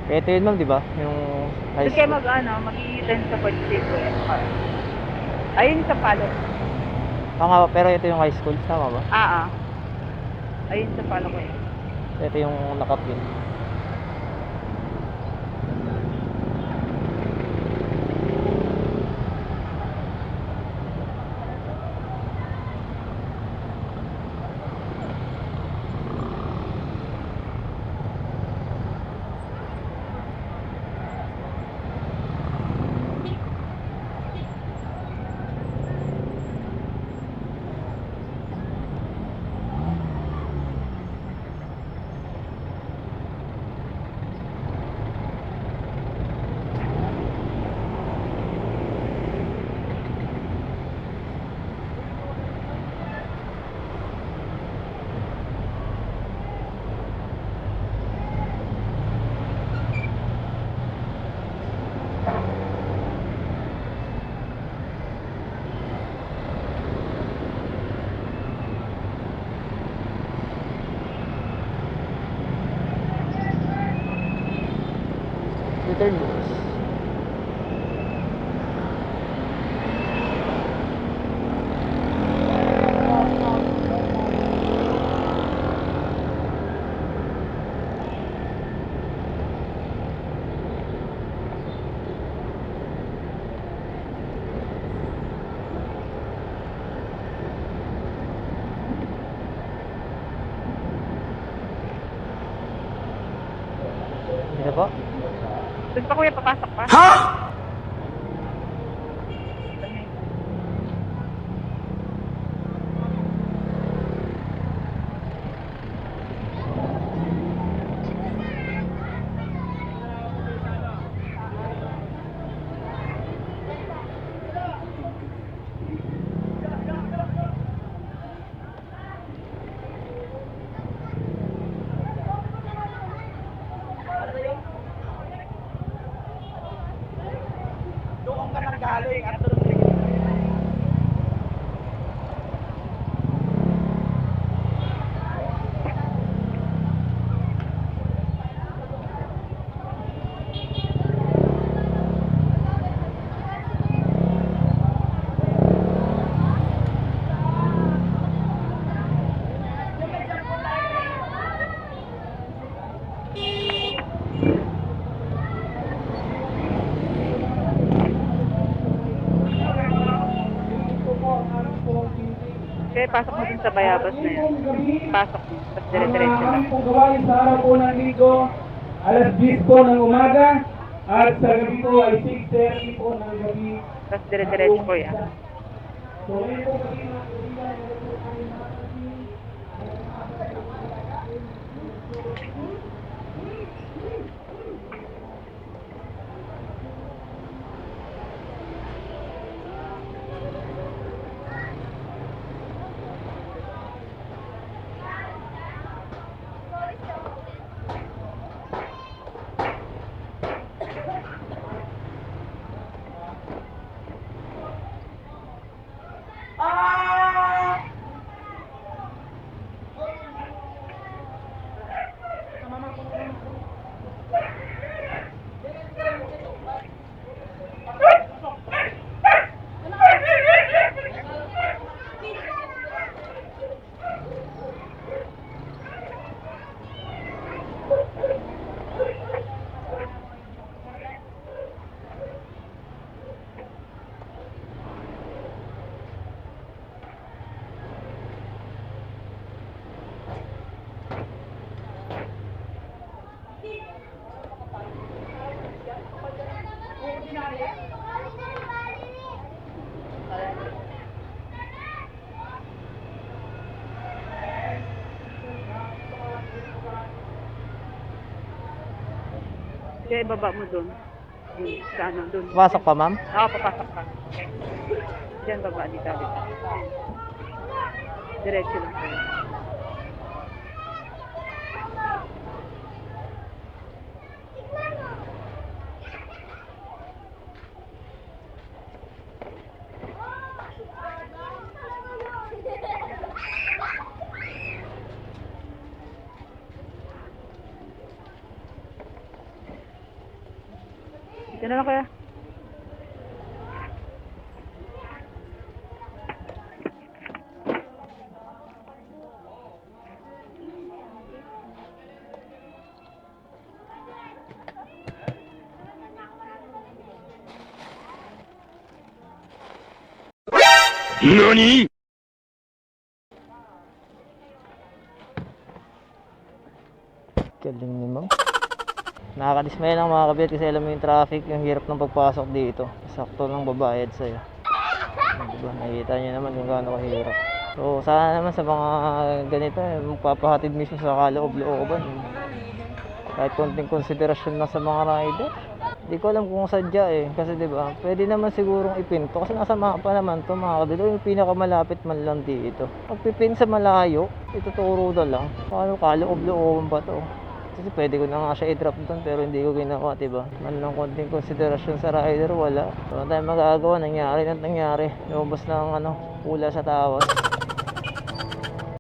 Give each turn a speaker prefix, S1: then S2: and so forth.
S1: Kaya ito yun ma'am, di ba? Yung high
S2: Doon kayo
S1: school.
S2: mag-i-attend sa birthday ko eh. Ayun sa palo.
S1: Tama ba? Pero ito yung high school, tama ba?
S2: Ah. Ayun sa palo ko eh.
S1: Ito yung nakapin. Return books. Dito po?
S2: Doon pa kuya, papasok pa?
S3: Ha? Doon ka nang galing at doon
S2: Kaya pasok mo dun sa bayabas na yan. Pasok mo. Tapos dire-diretso lang.
S3: Ang gawain sa araw po ng linggo, alas 10 po ng umaga, at sa gabi po ay 6:30 po ng gabi.
S2: Tapos dire-diretso kuya.
S3: So, ngayon po kasi
S2: Kaya ibaba mo dun. Dun, sa ano, dun.
S1: Pasok pa ma'am?
S2: Oo, papasok ka. Diyan baba, dito. Diretso lang kuya. Sino na kaya?
S1: Galing ni ma'am. Nakakadismaya lang mga kabit kasi alam mo yung traffic, yung hirap ng pagpasok dito. Sakto lang babayad sa'yo. Diba? Nakikita niyo naman kung gaano kahirap. So sana naman sa mga ganito magpapahatid mismo sa kaloob-looban. Kahit konting konsiderasyon lang sa mga rider. Hindi ko alam kung sadya kasi 'di ba? Pwede naman sigurong ipinto kasi nasa mapa naman 'to mga kabit. Yung pinakamalapit man lang dito. Pag pipin sa malayo, ituturo na lang. Paano kaloob-looban ba 'to? Kasi pwede ko na nga siya i-drop doon pero hindi ko ginawa, diba? Man lang konting konsiderasyon sa rider, wala. Wala tayong magagawa, nangyari. Lumabas ng pula sa tawad.